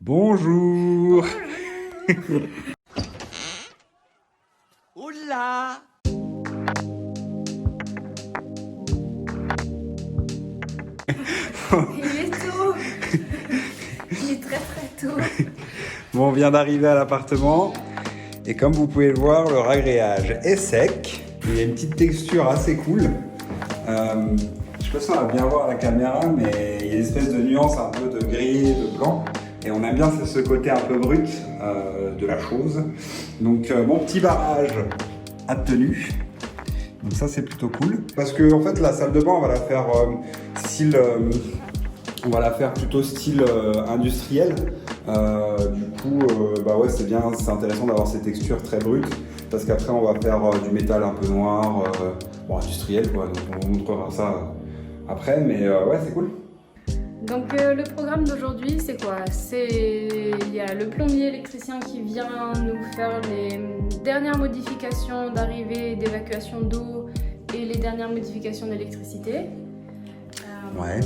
Bonjour. Oula! Il est tôt. Il est très tôt. Bon, on vient d'arriver à l'appartement et comme vous pouvez le voir, le ragréage est sec. Il y a une petite texture assez cool. Je sais pas si on va bien voir à la caméra, mais il y a une espèce de nuance un peu de gris, de blanc. Et on aime bien ce côté un peu brut de la chose. Donc mon petit barrage a tenu. Donc ça c'est plutôt cool. Parce que en fait la salle de bain on va la faire on va la faire plutôt style industriel. Du coup bah ouais c'est bien, c'est intéressant d'avoir ces textures très brutes. Parce qu'après on va faire du métal un peu noir, bon industriel quoi. Donc on vous montrera ça après, mais ouais c'est cool. Donc le programme d'aujourd'hui c'est quoi? Il y a le plombier électricien qui vient nous faire les dernières modifications d'arrivée et d'évacuation d'eau et les dernières modifications d'électricité. Ouais.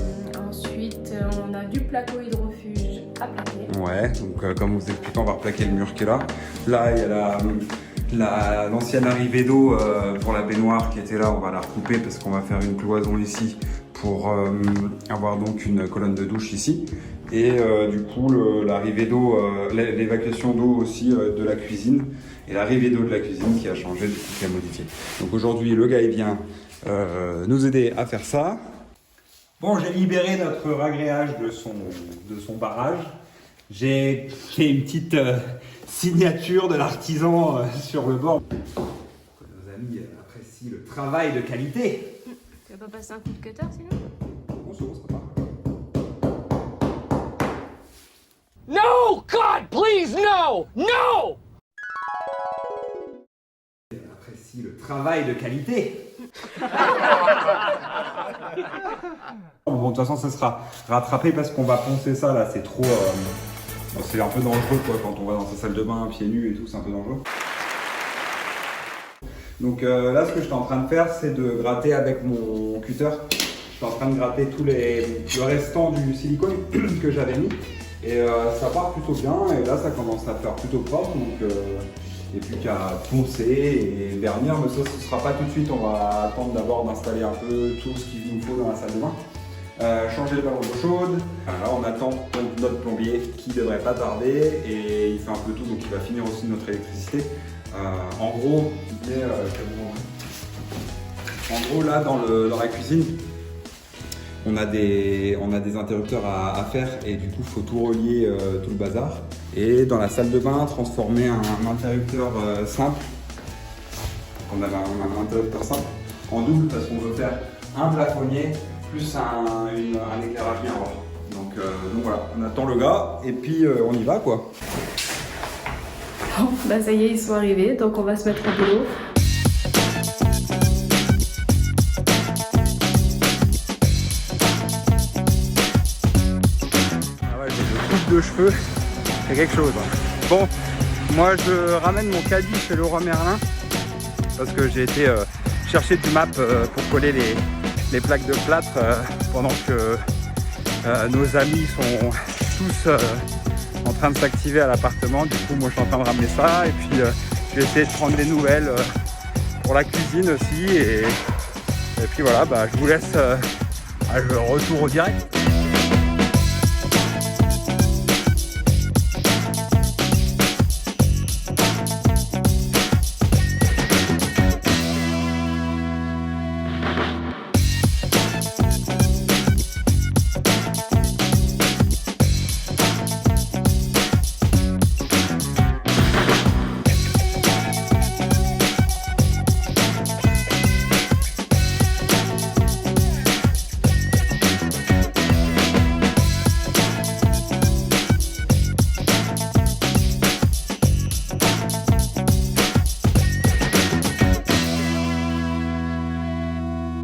Ensuite on a du placo hydrofuge à plaquer. Ouais, donc comme vous expliquez, on va replaquer le mur qui est là. Là, il y a l'ancienne arrivée d'eau pour la baignoire qui était là, on va la recouper parce qu'on va faire une cloison ici pour avoir donc une colonne de douche ici. Et du coup, l'arrivée d'eau, l'évacuation d'eau aussi de la cuisine et l'arrivée d'eau de la cuisine qui a changé, du coup, qui a modifié. Donc aujourd'hui, le gars, il vient nous aider à faire ça. Bon, j'ai libéré notre ragréage de son barrage. J'ai une petite signature de l'artisan sur le bord. Que nos amis apprécient le travail de qualité. Tu vas pas passer un coup de cutter sinon? Bon, c'est bon, ça va. No! God, please, no! No! Apprécie le travail de qualité. Bon, de toute façon, ça sera rattrapé parce qu'on va poncer ça là, c'est trop. Bon, c'est un peu dangereux quoi, quand on va dans sa salle de bain pieds nus et tout, c'est un peu dangereux. Donc là, ce que j'étais en train de faire, c'est de gratter avec mon cutter. J'étais en train de gratter le restant du silicone que j'avais mis. Et ça part plutôt bien, et là, ça commence à faire plutôt propre. Donc, et plus qu'à poncer et vernir, mais ça, ce sera pas tout de suite. On va attendre d'abord d'installer un peu tout ce qu'il nous faut dans la salle de bain. Changer les ballons d'eau chaude. Là, on attend donc notre plombier qui devrait pas tarder et il fait un peu tout, donc il va finir aussi notre électricité. En gros, là dans la cuisine, on a des interrupteurs à faire et du coup, il faut tout relier, tout le bazar. Et dans la salle de bain, transformer un interrupteur simple. On a un interrupteur simple en double parce qu'on veut faire un plafonnier plus un éclairage miroir. Donc voilà, on attend le gars et puis on y va quoi. Bon, bah ça y est, ils sont arrivés, donc on va se mettre au boulot. Ah ouais, j'ai une coupe de cheveux, c'est quelque chose. Hein. Bon, moi je ramène mon caddie chez Leroy Merlin parce que j'ai été chercher du map pour coller les plaques de plâtre pendant que nos amis sont tous en train de s'activer à l'appartement. Du coup moi je suis en train de ramener ça et puis je vais essayer de prendre des nouvelles pour la cuisine aussi et puis voilà, bah, je vous laisse retour au direct.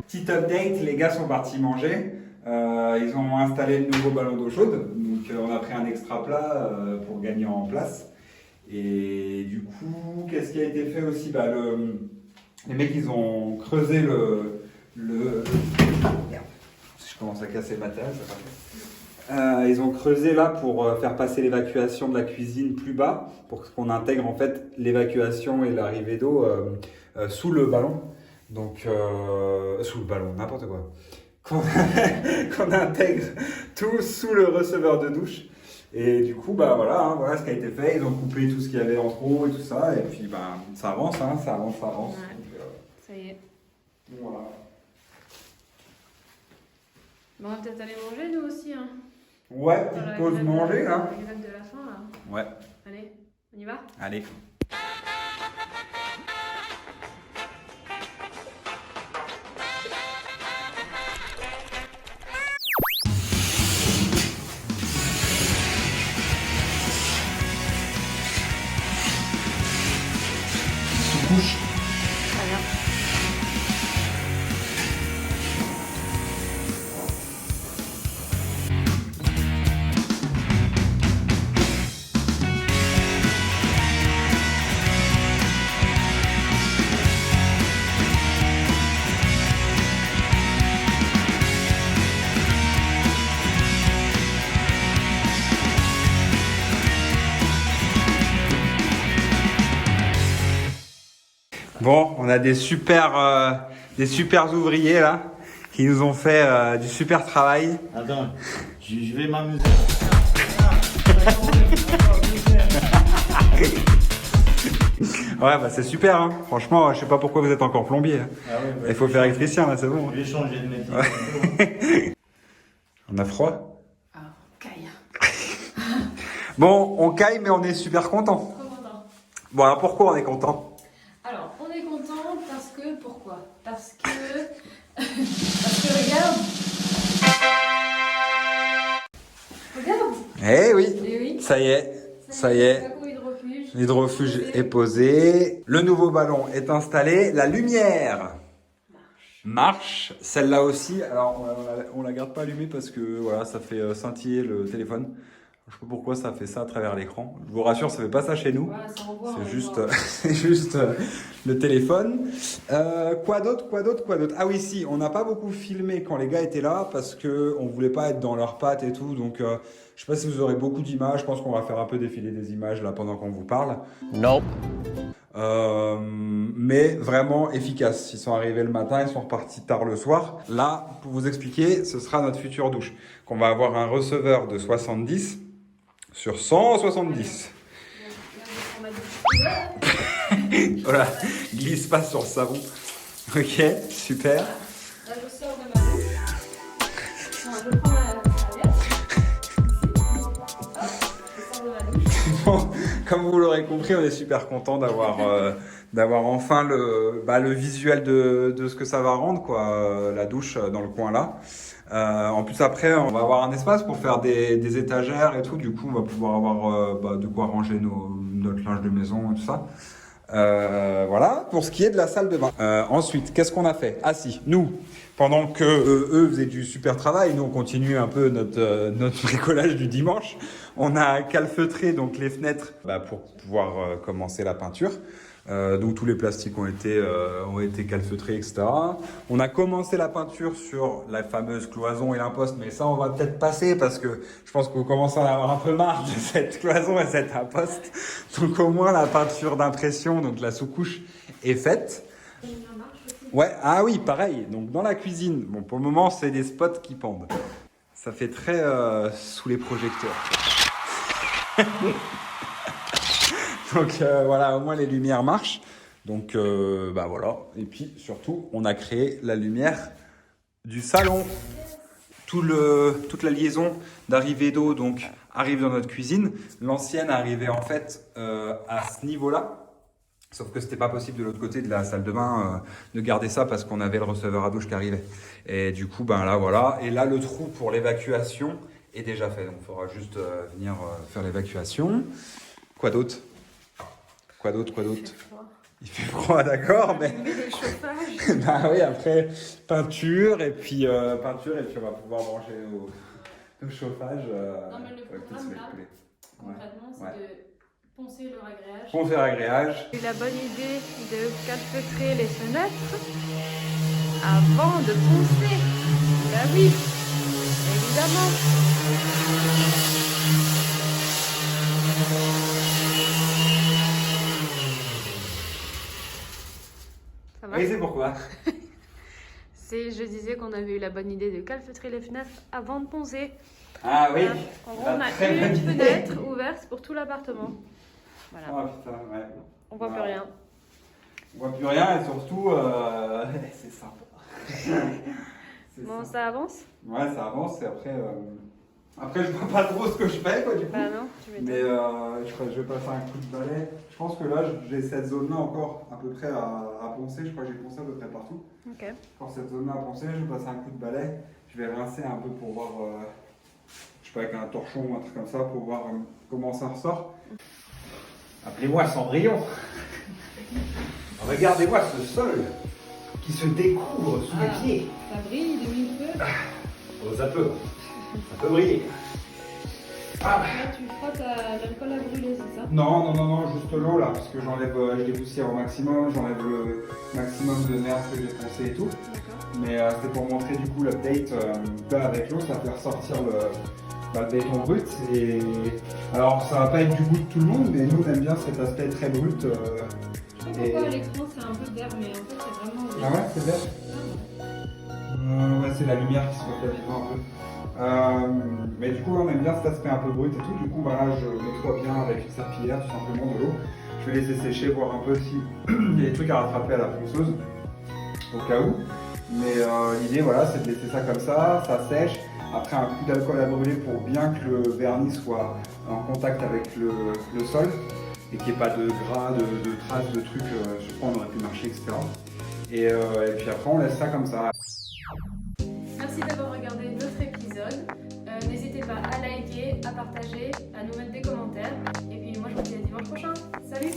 Petit update, les gars sont partis manger. Ils ont installé le nouveau ballon d'eau chaude. Donc on a pris un extra plat pour gagner en place. Et du coup, qu'est-ce qui a été fait aussi les mecs, ils ont creusé le... Merde, si je commence à casser le matériel, ça va pas. Ils ont creusé là pour faire passer l'évacuation de la cuisine plus bas, pour qu'on intègre en fait l'évacuation et l'arrivée d'eau sous le ballon. Donc, sous le ballon, n'importe quoi. Qu'on intègre tout sous le receveur de douche. Et du coup, bah voilà, hein, voilà ce qui a été fait. Ils ont coupé tout ce qu'il y avait en trop et tout ça. Et puis, bah, ça avance, hein, ça avance, ça avance. Ouais. Donc, Ça y est. voilà. Bon, on va peut-être aller manger nous aussi. Hein. Ouais, petite pause manger là. La grève de la faim là. Ouais. Allez, on y va? Allez. Sous-couche. Très bien. Bon, on a des super ouvriers là qui nous ont fait du super travail. Attends, je vais m'amuser. Ouais, bah c'est super, hein. Franchement, je sais pas pourquoi vous êtes encore plombier. Hein. Ah ouais, bah, Il faut faire électricien là, c'est bon. Je vais changer de métier. On a froid. Ah, caille. Bon, on caille, mais on est super content. Trop content. Bon, alors pourquoi on est content? Alors, on est content parce que. Pourquoi? Parce que. Parce que regarde. Regarde. Eh oui, Eh oui. ça y est, ça y est. Paco hydrofuge. L'hydrofuge est posé, le nouveau ballon est installé, la lumière marche, celle-là aussi. Alors on la garde pas allumée parce que voilà, ça fait scintiller le téléphone. Je sais pas pourquoi ça fait ça à travers l'écran. Je vous rassure, ça fait pas ça chez nous. Voilà, ça renvoie, C'est on juste, voit. c'est juste le téléphone. Quoi d'autre? Ah oui, si, on n'a pas beaucoup filmé quand les gars étaient là parce que on voulait pas être dans leurs pattes et tout. Donc, je sais pas si vous aurez beaucoup d'images. Je pense qu'on va faire un peu défiler des images là pendant qu'on vous parle. Nope. Mais vraiment efficace. Ils sont arrivés le matin, ils sont repartis tard le soir. Là, pour vous expliquer, ce sera notre future douche. Qu'on va avoir un receveur de 70 sur 170. Voilà, glisse pas sur le savon. Ok, super. Là, je sors de ma douche. Non, je prends la serviette. Hop, je sors de ma douche. Bon, comme vous l'aurez compris, on est super content d'avoir enfin le visuel de ce que ça va rendre, quoi, la douche dans le coin là. En plus après, on va avoir un espace pour faire des étagères et tout. Du coup, on va pouvoir avoir de quoi ranger notre linge de maison et tout ça. Voilà, pour ce qui est de la salle de bain. Ensuite, qu'est-ce qu'on a fait? Ah si, nous, pendant que eux faisaient du super travail, nous on continue un peu notre bricolage du dimanche. On a calfeutré donc les fenêtres pour pouvoir commencer la peinture. Donc tous les plastiques ont été calfeutrés, etc. On a commencé la peinture sur la fameuse cloison et l'imposte, mais ça on va peut-être passer parce que je pense qu'on commence à en avoir un peu marre de cette cloison et cette imposte. Donc au moins la peinture d'impression, donc la sous-couche, est faite. Ouais, ah oui, pareil. Donc dans la cuisine, bon pour le moment c'est des spots qui pendent. Ça fait très sous les projecteurs. Donc voilà, au moins les lumières marchent. Donc voilà. Et puis surtout, on a créé la lumière du salon. Toute la liaison d'arrivée d'eau donc arrive dans notre cuisine. L'ancienne arrivait en fait à ce niveau-là. Sauf que c'était pas possible de l'autre côté de la salle de bain de garder ça parce qu'on avait le receveur à douche qui arrivait. Et du coup, ben là voilà. Et là, le trou pour l'évacuation est déjà fait. Donc il faudra juste venir faire l'évacuation. Quoi d'autre? Quoi d'autre? Il fait froid, d'accord, mais... Il met des chauffages. Bah oui, après, peinture, et puis on va pouvoir brancher au chauffage. Non, mais le programme, là, concrètement, c'est de poncer le ragréage. Poncer le ragréage. J'ai eu la bonne idée de calfeutrer les fenêtres avant de poncer. Bah oui, évidemment. Ça va? Et c'est pourquoi? Je disais qu'on avait eu la bonne idée de calfeutrer les fenêtres avant de poncer. Ah oui. Voilà. En gros, on a très une bonne idée. fenêtre ouverte pour tout l'appartement. Voilà. Oh putain, ouais. On voit plus Voilà. rien. On voit plus rien et surtout, c'est sympa. C'est Bon, sympa. ça avance? Ouais, ça avance et après, après je vois pas trop ce que je fais quoi du coup. Bah non, tu m'étonnes. Mais je vais passer un coup de balai. Je pense que là, j'ai cette zone-là encore à peu près à poncer. Je crois que j'ai poncé à peu près partout. Ok. Quand cette zone-là à poncer, je vais passer un coup de balai. Je vais rincer un peu pour voir, je sais pas, avec un torchon ou un truc comme ça, pour voir comment ça ressort. Appelez-moi Cendrillon. Regardez-moi ce sol qui se découvre sous mes pieds. Ça brille de mille feux. Oh, ça peut briller. Ah. Là, tu frottes l'alcool à brûler, c'est ça? Non, juste l'eau là, parce que j'enlève, je dépoussière au maximum, j'enlève le maximum de merde que j'ai poncé et tout. D'accord. Mais c'était pour montrer du coup l'update. Là, avec l'eau, ça fait ressortir le béton brut. Et alors, ça va pas être du goût de tout le monde, mais nous on aime bien cet aspect très brut. Je sais pas pourquoi à l'écran c'est un peu vert, mais en fait c'est vraiment. Ah ouais, c'est vert. Ouais, c'est la lumière qui se reflète dedans un peu. Mais du coup, on aime bien cet aspect un peu brut et tout. Du coup, voilà, je nettoie bien avec une serpillière, tout simplement de l'eau. Je vais laisser sécher, voir un peu s'il y a des trucs à rattraper à la ponceuse, au cas où. Mais l'idée, voilà, c'est de laisser ça comme ça sèche. Après, un coup d'alcool à brûler pour bien que le vernis soit en contact avec le sol et qu'il n'y ait pas de gras, de traces, de trucs sur quoi on aurait pu marcher, etc. Et puis après, on laisse ça comme ça. Merci d'avoir regardé notre épisode. N'hésitez pas à liker, à partager, à nous mettre des commentaires. Et puis moi je vous dis à dimanche prochain. Salut!